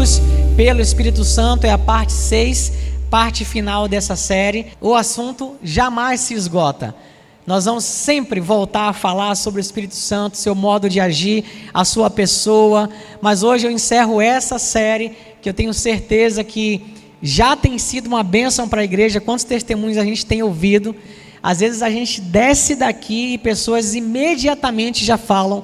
Movidos pelo Espírito Santo é a parte 6, parte final dessa série. O assunto jamais se esgota. Nós vamos sempre voltar a falar sobre o Espírito Santo, seu modo de agir, a sua pessoa. Mas hoje eu encerro essa série, que eu tenho certeza que já tem sido uma bênção para a igreja. Quantos testemunhos a gente tem ouvido? Às vezes a gente desce daqui e pessoas imediatamente já falam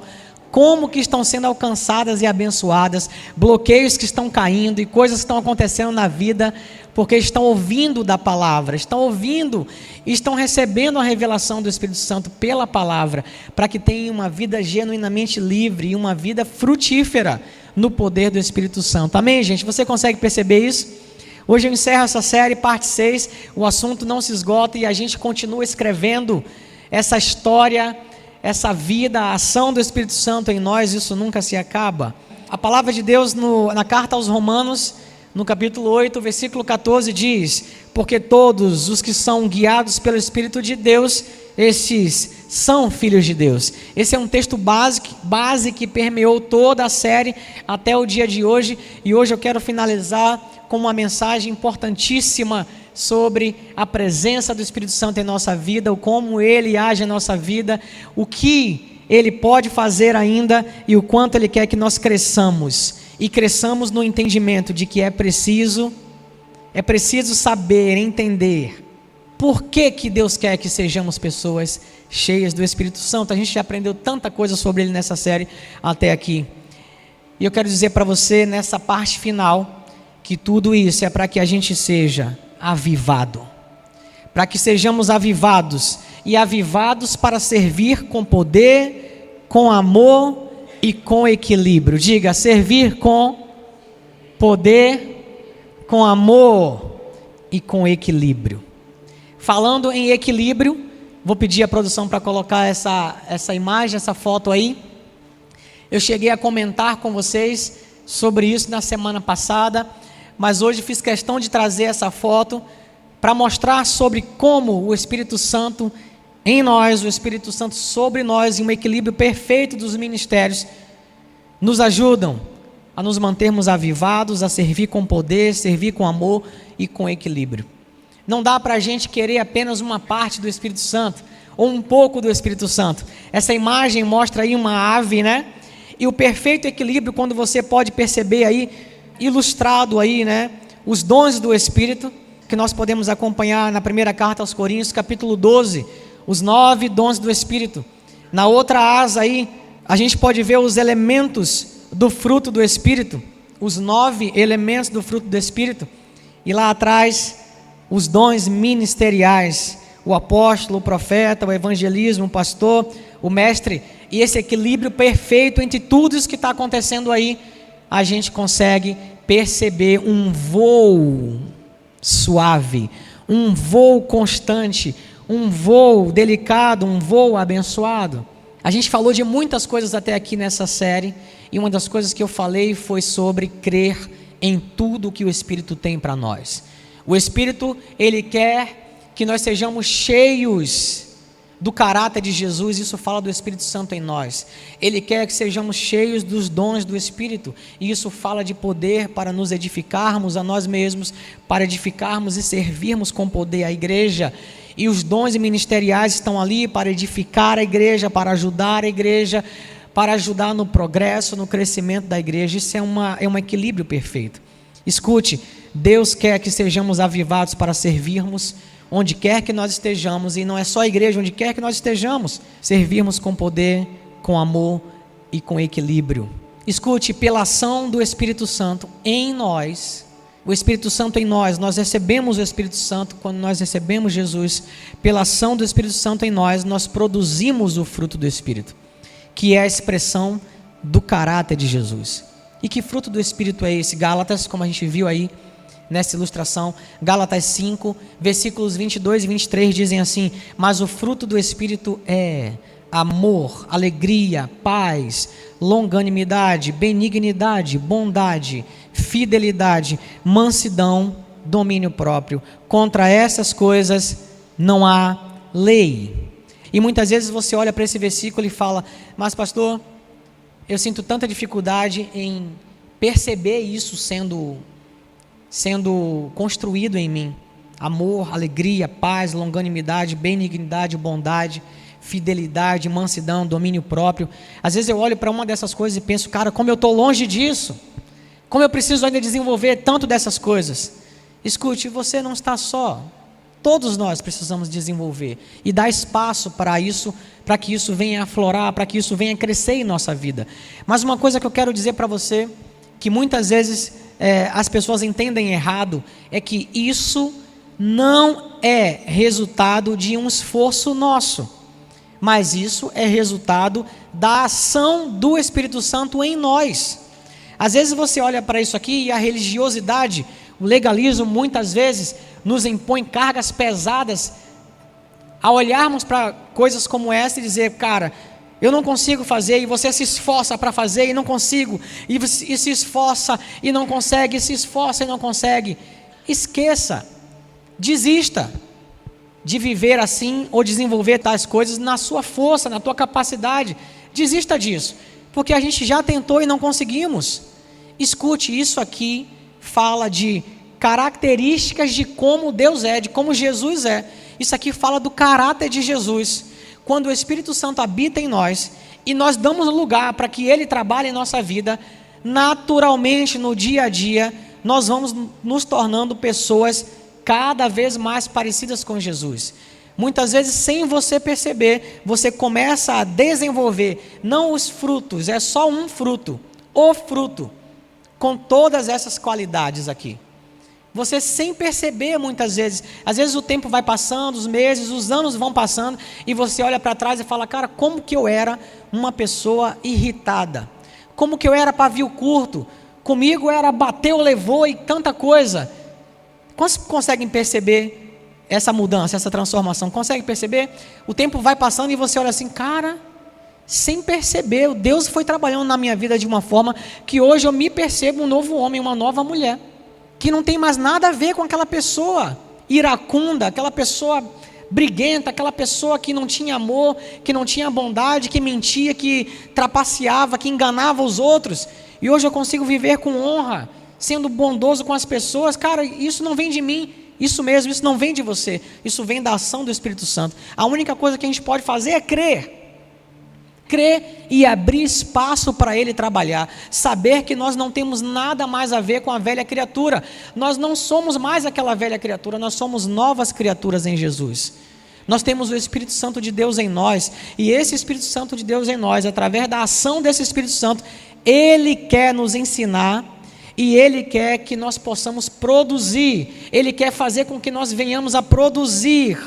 como que estão sendo alcançadas e abençoadas, bloqueios que estão caindo e coisas que estão acontecendo na vida, porque estão ouvindo da palavra, estão ouvindo e estão recebendo a revelação do Espírito Santo pela palavra, para que tenham uma vida genuinamente livre e uma vida frutífera no poder do Espírito Santo. Amém, gente? Você consegue perceber isso? Hoje eu encerro essa série, parte 6, o assunto não se esgota e a gente continua escrevendo essa história, essa vida, a ação do Espírito Santo em nós, isso nunca se acaba. A palavra de Deus na carta aos Romanos, no capítulo 8, versículo 14 diz: porque todos os que são guiados pelo Espírito de Deus, estes são filhos de Deus. Esse é um texto base que permeou toda a série até o dia de hoje, e hoje eu quero finalizar com uma mensagem importantíssima sobre a presença do Espírito Santo em nossa vida, o como Ele age em nossa vida, o que Ele pode fazer ainda e o quanto Ele quer que nós cresçamos, e cresçamos no entendimento de que é preciso saber, entender por que Deus quer que sejamos pessoas cheias do Espírito Santo. A gente já aprendeu tanta coisa sobre Ele nessa série até aqui, e eu quero dizer para você nessa parte final, que tudo isso é para que a gente seja avivado, para que sejamos avivados, e avivados para servir com poder, com amor e com equilíbrio. Diga: servir com poder, com amor e com equilíbrio. Falando em equilíbrio, vou pedir à produção para colocar essa imagem, essa foto aí. Eu cheguei a comentar com vocês sobre isso na semana passada, mas hoje fiz questão de trazer essa foto para mostrar sobre como o Espírito Santo em nós, o Espírito Santo sobre nós, em um equilíbrio perfeito dos ministérios, nos ajudam a nos mantermos avivados, a servir com poder, servir com amor e com equilíbrio. Não dá para a gente querer apenas uma parte do Espírito Santo, ou um pouco do Espírito Santo. Essa imagem mostra aí uma ave, né? E o perfeito equilíbrio, quando você pode perceber aí, ilustrado aí, né, os dons do Espírito, que nós podemos acompanhar na primeira carta aos Coríntios, capítulo 12, os 9 dons do Espírito. Na outra asa aí, a gente pode ver os elementos do fruto do Espírito, os 9 elementos do fruto do Espírito, e lá atrás, os dons ministeriais, o apóstolo, o profeta, o evangelismo, o pastor, o mestre, e esse equilíbrio perfeito entre tudo isso que está acontecendo aí, a gente consegue perceber um voo suave, um voo constante, um voo delicado, um voo abençoado. A gente falou de muitas coisas até aqui nessa série, e uma das coisas que eu falei foi sobre crer em tudo que o Espírito tem para nós. O Espírito, Ele quer que nós sejamos cheios do caráter de Jesus. Isso fala do Espírito Santo em nós. Ele quer que sejamos cheios dos dons do Espírito, e isso fala de poder para nos edificarmos a nós mesmos, para edificarmos e servirmos com poder a igreja, e os dons ministeriais estão ali para edificar a igreja, para ajudar a igreja, para ajudar no progresso, no crescimento da igreja. Isso é um equilíbrio perfeito. Escute, Deus quer que sejamos avivados para servirmos onde quer que nós estejamos, e não é só a igreja, onde quer que nós estejamos, servirmos com poder, com amor e com equilíbrio. Escute, pela ação do Espírito Santo em nós, o Espírito Santo em nós recebemos o Espírito Santo quando nós recebemos Jesus. Pela ação do Espírito Santo em nós produzimos o fruto do Espírito, que é a expressão do caráter de Jesus. E que fruto do Espírito é esse? Gálatas, como a gente viu aí nessa ilustração, Gálatas 5, versículos 22 e 23 dizem assim: mas o fruto do Espírito é amor, alegria, paz, longanimidade, benignidade, bondade, fidelidade, mansidão, domínio próprio. Contra essas coisas não há lei. E muitas vezes você olha para esse versículo e fala: mas pastor, eu sinto tanta dificuldade em perceber isso sendo construído em mim. Amor, alegria, paz, longanimidade, benignidade, bondade, fidelidade, mansidão, domínio próprio. Às vezes eu olho para uma dessas coisas e penso, cara, como eu estou longe disso. Como eu preciso ainda desenvolver tanto dessas coisas. Escute, você não está só. Todos nós precisamos desenvolver e dar espaço para isso, para que isso venha aflorar, para que isso venha crescer em nossa vida. Mas uma coisa que eu quero dizer para você, que muitas vezes as pessoas entendem errado, é que isso não é resultado de um esforço nosso, mas isso é resultado da ação do Espírito Santo em nós. Às vezes você olha para isso aqui e a religiosidade, o legalismo muitas vezes nos impõe cargas pesadas a olharmos para coisas como essa e dizer, cara, eu não consigo fazer, e você se esforça para fazer e não consigo, e se esforça e não consegue, se esforça e não consegue. Esqueça, desista de viver assim ou desenvolver tais coisas na sua força, na tua capacidade. Desista disso, porque a gente já tentou e não conseguimos. Escute, isso aqui fala de características de como Deus é, de como Jesus é. Isso aqui fala do caráter de Jesus. Quando o Espírito Santo habita em nós e nós damos lugar para que Ele trabalhe em nossa vida, naturalmente no dia a dia, nós vamos nos tornando pessoas cada vez mais parecidas com Jesus. Muitas vezes, sem você perceber, você começa a desenvolver, não os frutos, é só um fruto, o fruto, com todas essas qualidades aqui. Você sem perceber muitas vezes, às vezes o tempo vai passando, os meses, os anos vão passando, e você olha para trás e fala, cara, como que eu era uma pessoa irritada? Como que eu era pavio curto? Comigo era bateu, levou e tanta coisa. Quantos conseguem perceber essa mudança, essa transformação? Conseguem perceber? O tempo vai passando e você olha assim, cara, sem perceber, Deus foi trabalhando na minha vida de uma forma que hoje eu me percebo um novo homem, uma nova mulher, que não tem mais nada a ver com aquela pessoa iracunda, aquela pessoa briguenta, aquela pessoa que não tinha amor, que não tinha bondade, que mentia, que trapaceava, que enganava os outros. E hoje eu consigo viver com honra, sendo bondoso com as pessoas. Cara, isso não vem de mim, isso mesmo, isso não vem de você, isso vem da ação do Espírito Santo. A única coisa que a gente pode fazer é crer e abrir espaço para Ele trabalhar, saber que nós não temos nada mais a ver com a velha criatura, nós não somos mais aquela velha criatura, nós somos novas criaturas em Jesus. Nós temos o Espírito Santo de Deus em nós, e esse Espírito Santo de Deus em nós, através da ação desse Espírito Santo, Ele quer nos ensinar, e Ele quer que nós possamos produzir, Ele quer fazer com que nós venhamos a produzir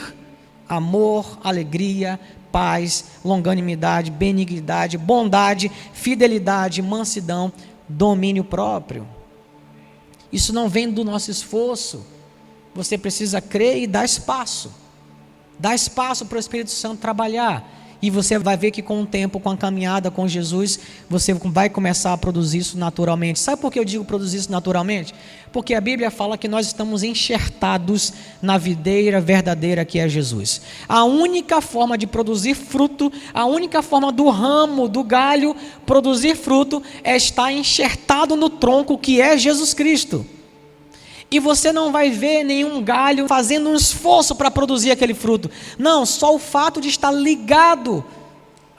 amor, alegria, paz, longanimidade, benignidade, bondade, fidelidade, mansidão, domínio próprio. Isso não vem do nosso esforço, você precisa crer e dar espaço para o Espírito Santo trabalhar. E você vai ver que com o tempo, com a caminhada com Jesus, você vai começar a produzir isso naturalmente. Sabe por que eu digo produzir isso naturalmente? Porque a Bíblia fala que nós estamos enxertados na videira verdadeira que é Jesus. A única forma de produzir fruto, a única forma do ramo, do galho produzir fruto, é estar enxertado no tronco que é Jesus Cristo. E você não vai ver nenhum galho fazendo um esforço para produzir aquele fruto. Não, só o fato de estar ligado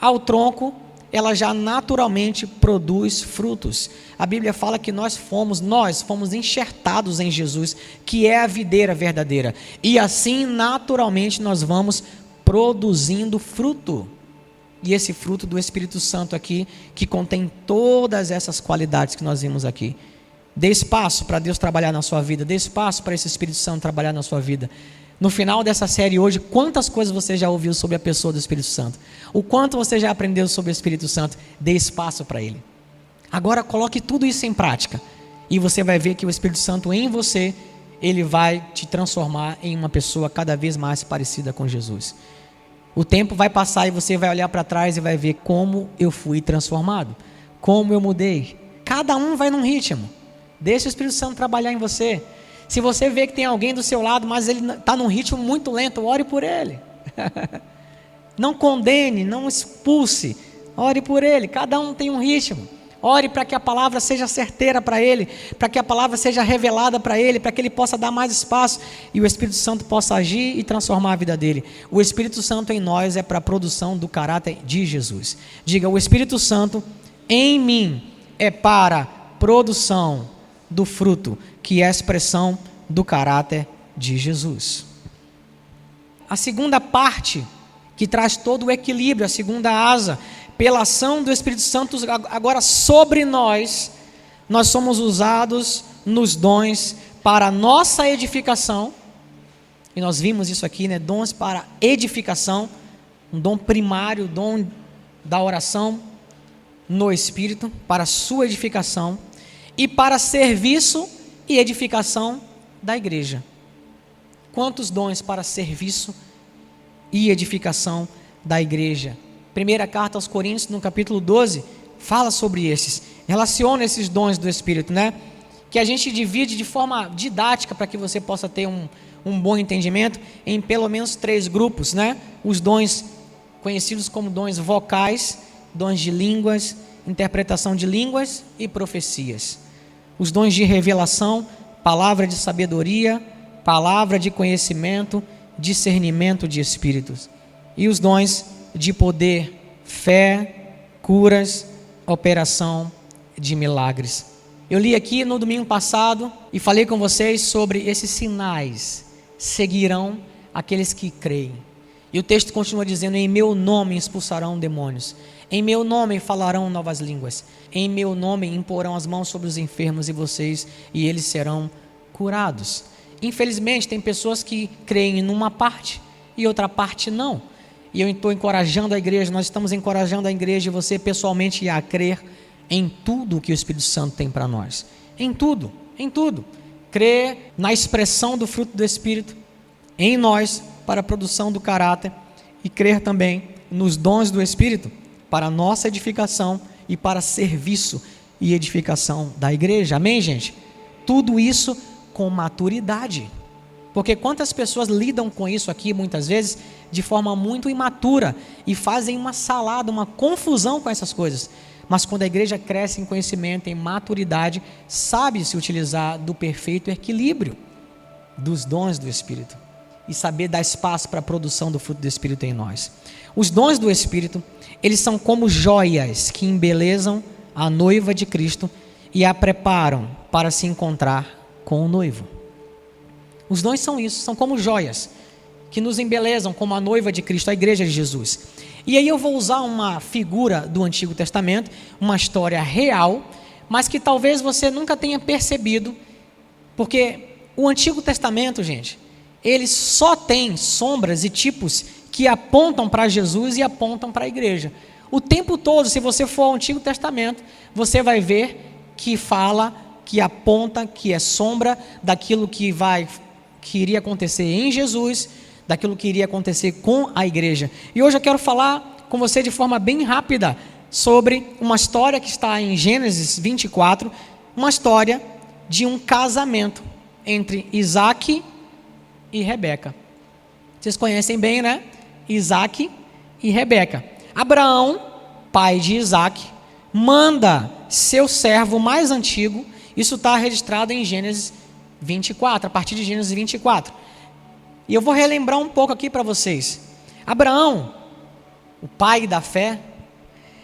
ao tronco, ela já naturalmente produz frutos. A Bíblia fala que nós fomos enxertados em Jesus, que é a videira verdadeira. E assim, naturalmente, nós vamos produzindo fruto. E esse fruto do Espírito Santo aqui, que contém todas essas qualidades que nós vimos aqui. Dê espaço para Deus trabalhar na sua vida. Dê espaço para esse Espírito Santo trabalhar na sua vida. No final dessa série hoje, quantas coisas você já ouviu sobre a pessoa do Espírito Santo? O quanto você já aprendeu sobre o Espírito Santo? Dê espaço para Ele. Agora coloque tudo isso em prática. E você vai ver que o Espírito Santo em você, Ele vai te transformar em uma pessoa cada vez mais parecida com Jesus. O tempo vai passar e você vai olhar para trás e vai ver como eu fui transformado. Como eu mudei. Cada um vai num ritmo. Deixa o Espírito Santo trabalhar em você. Se você vê que tem alguém do seu lado, mas ele está num ritmo muito lento, ore por ele. Não condene, não expulse. Ore por ele. Cada um tem um ritmo. Ore para que a palavra seja certeira para ele, para que a palavra seja revelada para ele, para que ele possa dar mais espaço e o Espírito Santo possa agir e transformar a vida dele. O Espírito Santo em nós é para a produção do caráter de Jesus. Diga, o Espírito Santo em mim é para produção do fruto, que é a expressão do caráter de Jesus. A segunda parte que traz todo o equilíbrio, a segunda asa, pela ação do Espírito Santo agora sobre nós, nós somos usados nos dons para a nossa edificação, e nós vimos isso aqui, né? Dons para edificação, um dom primário, o dom da oração no Espírito, para a sua edificação, e para serviço e edificação da igreja. Quantos dons para serviço e edificação da igreja? Primeira carta aos Coríntios, no capítulo 12, fala sobre esses, relaciona esses dons do Espírito, né? Que a gente divide de forma didática para que você possa ter um bom entendimento em pelo menos 3 grupos, né? Os dons conhecidos como dons vocais, dons de línguas, interpretação de línguas e profecias. Os dons de revelação, palavra de sabedoria, palavra de conhecimento, discernimento de espíritos. E os dons de poder, fé, curas, operação de milagres. Eu li aqui no domingo passado e falei com vocês sobre esses sinais. Seguirão aqueles que creem. E o texto continua dizendo: em meu nome expulsarão demônios, em meu nome falarão novas línguas, em meu nome imporão as mãos sobre os enfermos e eles serão curados. Infelizmente tem pessoas que creem numa parte e outra parte não. E eu estou encorajando a igreja, nós estamos encorajando a igreja e você pessoalmente a crer em tudo o que o Espírito Santo tem para nós. Em tudo, em tudo. Crer na expressão do fruto do Espírito em nós para a produção do caráter e crer também nos dons do Espírito para a nossa edificação e para serviço e edificação da igreja. Amém, gente? Tudo isso com maturidade. Porque quantas pessoas lidam com isso aqui, muitas vezes, de forma muito imatura e fazem uma salada, uma confusão com essas coisas. Mas quando a igreja cresce em conhecimento, em maturidade, sabe se utilizar do perfeito equilíbrio dos dons do Espírito e saber dar espaço para a produção do fruto do Espírito em nós. Os dons do Espírito, eles são como joias que embelezam a noiva de Cristo e a preparam para se encontrar com o noivo. Os dons são isso, são como joias que nos embelezam como a noiva de Cristo, a igreja de Jesus. E aí eu vou usar uma figura do Antigo Testamento, uma história real, mas que talvez você nunca tenha percebido, porque o Antigo Testamento, gente, ele só tem sombras e tipos que apontam para Jesus e apontam para a igreja. O tempo todo, se você for ao Antigo Testamento, você vai ver que fala, que aponta, que é sombra daquilo que iria acontecer em Jesus, daquilo que iria acontecer com a igreja. E hoje eu quero falar com você de forma bem rápida sobre uma história que está em Gênesis 24, uma história de um casamento entre Isaac e Rebeca. Vocês conhecem bem, né? Isaac e Rebeca. Abraão, pai de Isaac, manda seu servo mais antigo. Isso está registrado em Gênesis 24, a partir de Gênesis 24. E eu vou relembrar um pouco aqui para vocês. Abraão, o pai da fé,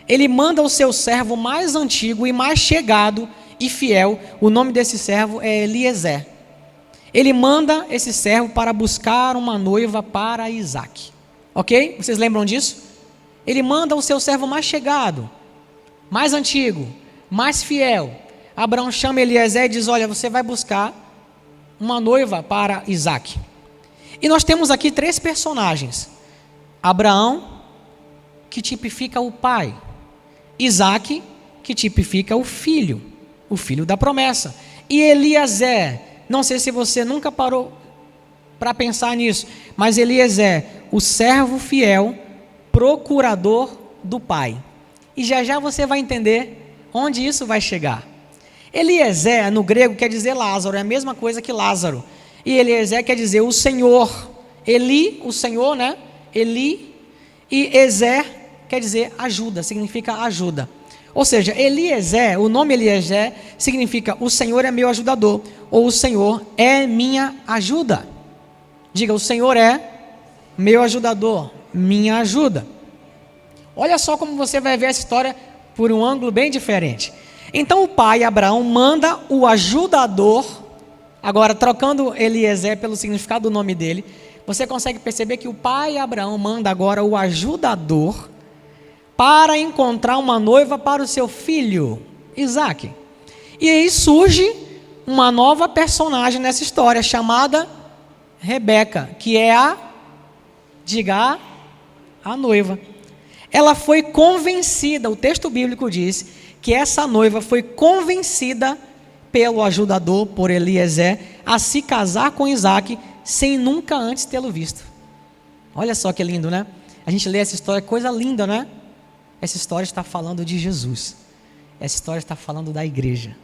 ele manda o seu servo mais antigo e mais chegado e fiel. O nome desse servo é Eliezer. Ele manda esse servo para buscar uma noiva para Isaac. Ok? Vocês lembram disso? Ele manda o seu servo mais chegado, mais antigo, mais fiel. Abraão chama Eliezer e diz: olha, você vai buscar uma noiva para Isaac. E nós temos aqui 3 personagens. Abraão, que tipifica o pai. Isaac, que tipifica o filho da promessa. E Eliezer, não sei se você nunca parou para pensar nisso, mas Eliezer, o servo fiel, procurador do pai. E já já você vai entender onde isso vai chegar. Eliezer, no grego, quer dizer Lázaro, é a mesma coisa que Lázaro. E Eliezer quer dizer o Senhor. Eli, o Senhor, né? Eli. E Ezer quer dizer ajuda, significa ajuda. Ou seja, Eliezer, o nome Eliezer significa o Senhor é meu ajudador, ou o Senhor é minha ajuda. Diga, o Senhor é meu ajudador, minha ajuda. Olha só como você vai ver essa história por um ângulo bem diferente. Então o pai Abraão manda o ajudador, agora trocando Eliezer pelo significado do nome dele, você consegue perceber que o pai Abraão manda agora o ajudador para encontrar uma noiva para o seu filho, Isaque. E aí surge uma nova personagem nessa história, chamada Rebeca, que é a noiva. Ela foi convencida, o texto bíblico diz, que essa noiva foi convencida pelo ajudador, por Eliezer, a se casar com Isaque, sem nunca antes tê-lo visto. Olha só que lindo, né? A gente lê essa história, coisa linda, né? Essa história está falando de Jesus. Essa história está falando da igreja.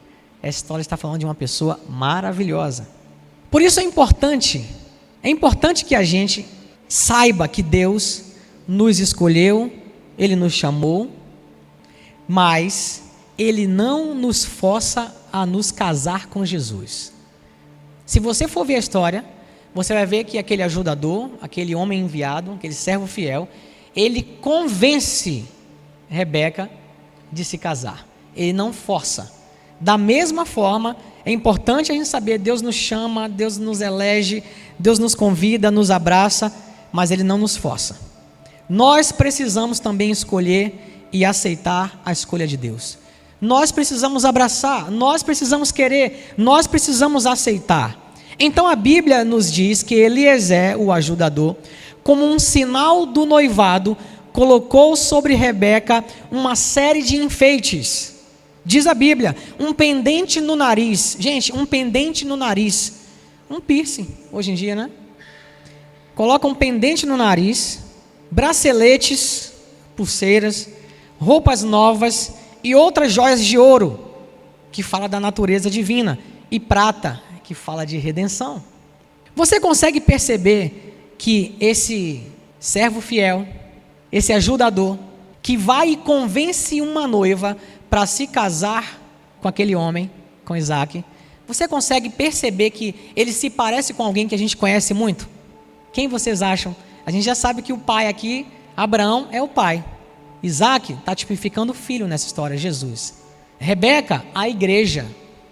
Essa história está falando de uma pessoa maravilhosa. Por isso é importante que a gente saiba que Deus nos escolheu, Ele nos chamou, mas Ele não nos força a nos casar com Jesus. Se você for ver a história, você vai ver que aquele ajudador, aquele homem enviado, aquele servo fiel, ele convence Rebeca de se casar. Ele não força. Da mesma forma, é importante a gente saber, Deus nos chama, Deus nos elege, Deus nos convida, nos abraça, mas Ele não nos força. Nós precisamos também escolher e aceitar a escolha de Deus. Nós precisamos abraçar, nós precisamos querer, nós precisamos aceitar. Então a Bíblia nos diz que Eliezer, o ajudador, como um sinal do noivado, colocou sobre Rebeca uma série de enfeites. Diz a Bíblia, um pendente no nariz. Gente, um pendente no nariz. Um piercing, hoje em dia, né? Coloca um pendente no nariz, braceletes, pulseiras, roupas novas e outras joias de ouro, que fala da natureza divina, e prata, que fala de redenção. Você consegue perceber que esse servo fiel, esse ajudador, que vai e convence uma noiva para se casar com aquele homem, com Isaque, você consegue perceber que ele se parece com alguém que a gente conhece muito? Quem vocês acham? A gente já sabe que o pai aqui, Abraão, é o pai. Isaque está tipificando o filho nessa história, Jesus. Rebeca, a igreja.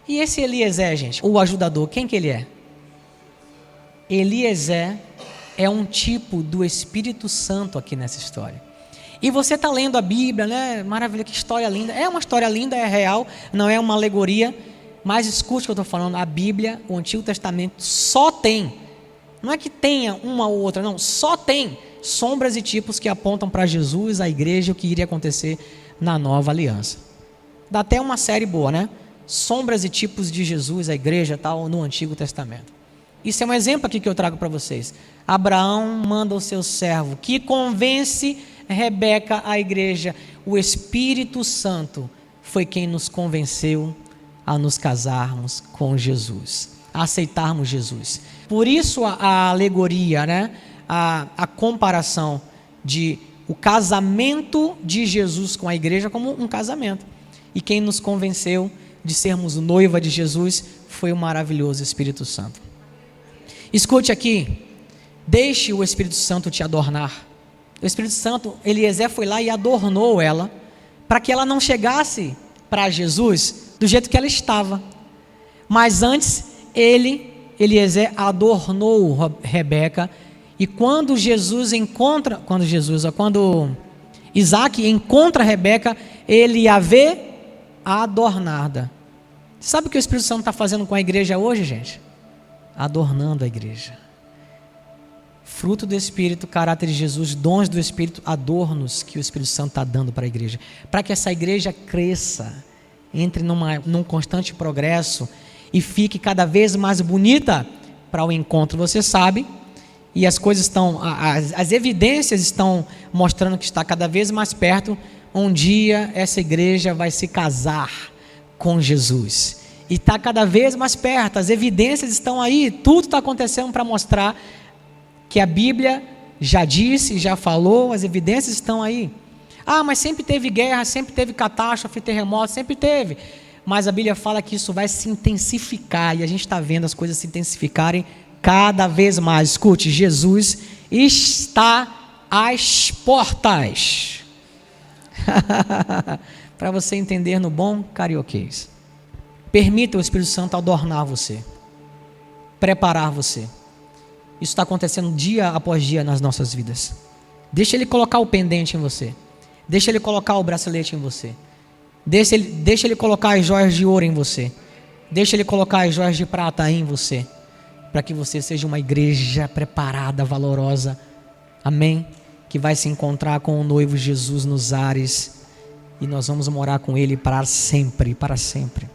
E esse Eliezer, gente, o ajudador, quem que ele é? Eliezer é um tipo do Espírito Santo aqui nessa história. E você está lendo a Bíblia, né? Maravilha, que história linda. É uma história linda, é real, não é uma alegoria. Mas escute o que eu estou falando, a Bíblia, o Antigo Testamento, só tem, não é que tenha uma ou outra, não, só tem sombras e tipos que apontam para Jesus, a igreja, o que iria acontecer na nova aliança. Dá até uma série boa, né? Sombras e tipos de Jesus, a igreja, tal, no Antigo Testamento. Isso é um exemplo aqui que eu trago para vocês. Abraão manda o seu servo, que convence Rebeca, a igreja. O Espírito Santo foi quem nos convenceu a nos casarmos com Jesus, a aceitarmos Jesus. Por isso a alegoria, né? A comparação de o casamento de Jesus com a igreja como um casamento. E quem nos convenceu de sermos noiva de Jesus foi o maravilhoso Espírito Santo. Escute aqui, deixe o Espírito Santo te adornar. O Espírito Santo, Eliezer foi lá e adornou ela, para que ela não chegasse para Jesus do jeito que ela estava. Mas antes, Eliezer adornou Rebeca, e quando Isaque encontra Rebeca, ele a vê adornada. Sabe o que o Espírito Santo está fazendo com a igreja hoje, gente? Adornando a igreja. Fruto do Espírito, caráter de Jesus, dons do Espírito, adornos que o Espírito Santo está dando para a igreja, para que essa igreja cresça, entre num constante progresso e fique cada vez mais bonita para o encontro. Você sabe, e as coisas estão, as evidências estão mostrando que está cada vez mais perto. Um dia essa igreja vai se casar com Jesus, e está cada vez mais perto, as evidências estão aí, tudo está acontecendo para mostrar que a Bíblia já disse, já falou, as evidências estão aí. Ah, mas sempre teve guerra, sempre teve catástrofe, terremoto, sempre teve. Mas a Bíblia fala que isso vai se intensificar, e a gente está vendo as coisas se intensificarem cada vez mais. Escute, Jesus está às portas. Para você entender no bom carioquês. Permita o Espírito Santo adornar você, preparar você. Isso está acontecendo dia após dia nas nossas vidas. Deixa Ele colocar o pendente em você. Deixa Ele colocar o bracelete em você. Deixa Ele colocar as joias de ouro em você. Deixa Ele colocar as joias de prata em você. Para que você seja uma igreja preparada, valorosa. Amém? Que vai se encontrar com o noivo Jesus nos ares. E nós vamos morar com Ele para sempre, para sempre.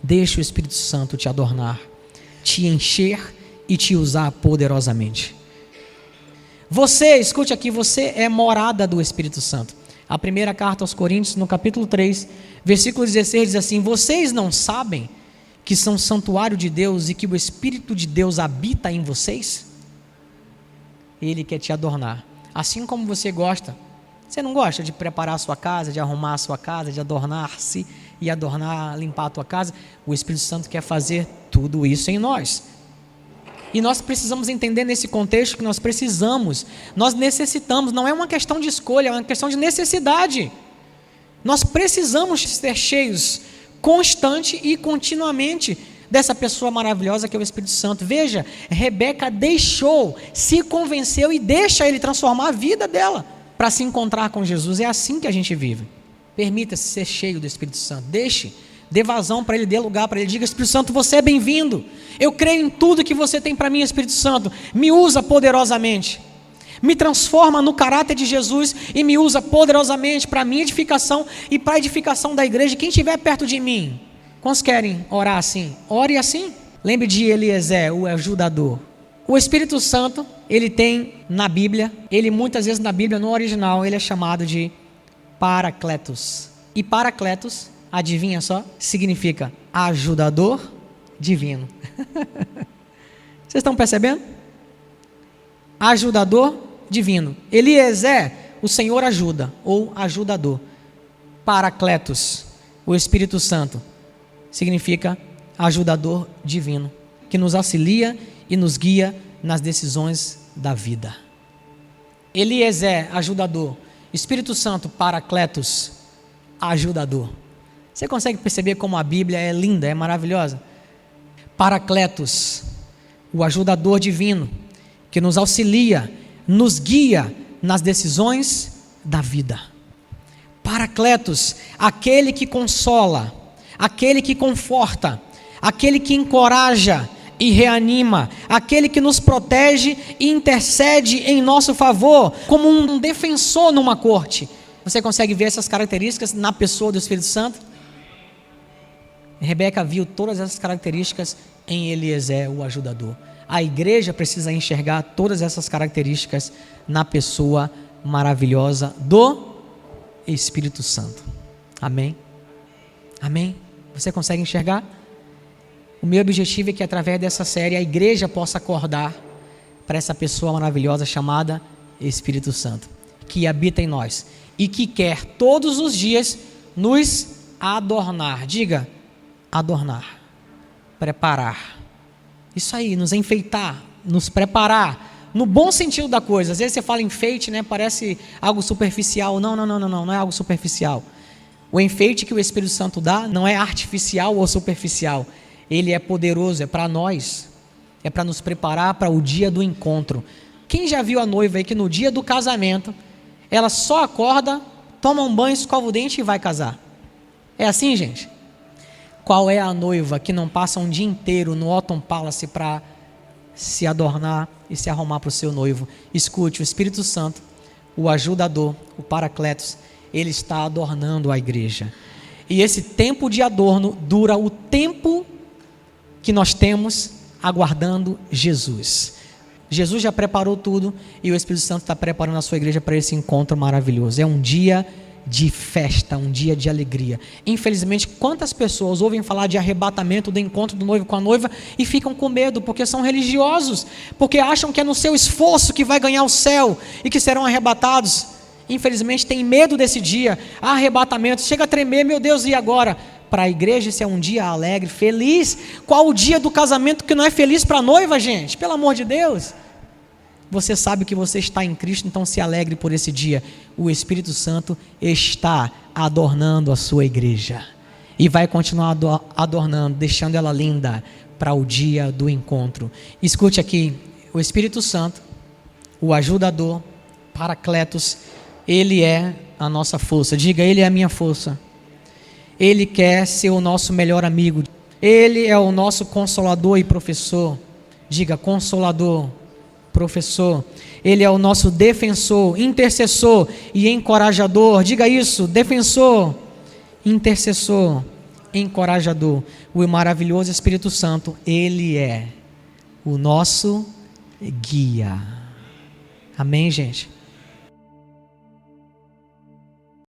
Deixa o Espírito Santo te adornar, te encher e te usar poderosamente. Você, escute aqui, você é morada do Espírito Santo. A primeira carta aos Coríntios, no capítulo 3, versículo 16, diz assim: vocês não sabem que são santuário de Deus e que o Espírito de Deus habita em vocês? Ele quer te adornar, assim como você gosta. Você não gosta de preparar a sua casa, de arrumar a sua casa, de adornar-se e adornar, limpar a tua casa? O Espírito Santo quer fazer tudo isso em nós. E nós precisamos entender nesse contexto que nós necessitamos, não é uma questão de escolha, é uma questão de necessidade. Nós precisamos ser cheios constante e continuamente dessa pessoa maravilhosa que é o Espírito Santo. Veja, Rebeca se convenceu e deixa Ele transformar a vida dela para se encontrar com Jesus. É assim que a gente vive. Permita-se ser cheio do Espírito Santo. Dê vazão para Ele, dê lugar para Ele. Diga: Espírito Santo, você é bem-vindo. Eu creio em tudo que você tem para mim, Espírito Santo. Me usa poderosamente. Me transforma no caráter de Jesus e me usa poderosamente para a minha edificação e para a edificação da igreja. Quem estiver perto de mim, quantos querem orar assim? Ore assim. Lembre de Eliezer, o ajudador. O Espírito Santo, ele tem na Bíblia, ele muitas vezes na Bíblia, no original, ele é chamado de Paracletos. E Paracletos, adivinha só, significa ajudador divino. Vocês estão percebendo? Ajudador divino. Eliezer, o Senhor ajuda, ou ajudador. Paracletos, o Espírito Santo, significa ajudador divino, que nos auxilia e nos guia nas decisões da vida. Eliezer, ajudador. Espírito Santo, Paracletos, ajudador. Você consegue perceber como a Bíblia é linda, é maravilhosa? Paracletos, o ajudador divino, que nos auxilia, nos guia nas decisões da vida. Paracletos, aquele que consola, aquele que conforta, aquele que encoraja e reanima, aquele que nos protege e intercede em nosso favor, como um defensor numa corte. Você consegue ver essas características na pessoa do Espírito Santo? Rebeca viu todas essas características em Eliezer, o ajudador. A igreja precisa enxergar todas essas características na pessoa maravilhosa do Espírito Santo. Amém? Amém? Você consegue enxergar? O meu objetivo é que através dessa série a igreja possa acordar para essa pessoa maravilhosa chamada Espírito Santo, que habita em nós e que quer todos os dias nos adornar. Diga: adornar, preparar. Isso aí, nos enfeitar, nos preparar, no bom sentido da coisa. Às vezes você fala enfeite, né? Parece algo superficial. Não é algo superficial. O enfeite que o Espírito Santo dá não é artificial ou superficial. Ele é poderoso, é para nós, é para nos preparar para o dia do encontro. Quem já viu a noiva aí que no dia do casamento, ela só acorda, toma um banho, escova o dente e vai casar? É assim, gente? Qual é a noiva que não passa um dia inteiro no Autumn Palace para se adornar e se arrumar para o seu noivo? Escute, o Espírito Santo, o ajudador, o Paracletos, ele está adornando a igreja. E esse tempo de adorno dura o tempo que nós temos aguardando Jesus. Jesus já preparou tudo e o Espírito Santo está preparando a sua igreja para esse encontro maravilhoso. É um dia de festa, um dia de alegria. Infelizmente, quantas pessoas ouvem falar de arrebatamento, do encontro do noivo com a noiva e ficam com medo, porque são religiosos, porque acham que é no seu esforço que vai ganhar o céu e que serão arrebatados. infelizmente, tem medo desse dia, arrebatamento, chega a tremer, meu Deus, e agora? Para a igreja esse é um dia alegre, feliz. Qual o dia do casamento que não é feliz para a noiva, gente? Pelo amor de Deus. Você sabe que você está em Cristo, então se alegre por esse dia. O Espírito Santo está adornando a sua igreja. E vai continuar adornando, deixando ela linda para o dia do encontro. Escute aqui, o Espírito Santo, o ajudador, Paracletos, ele é a nossa força. Diga, ele é a minha força. Ele quer ser o nosso melhor amigo. Ele é o nosso consolador e professor. Diga, consolador, professor. Ele é o nosso defensor, intercessor e encorajador. Diga isso, defensor, intercessor, encorajador. O maravilhoso Espírito Santo, ele é o nosso guia. Amém, gente?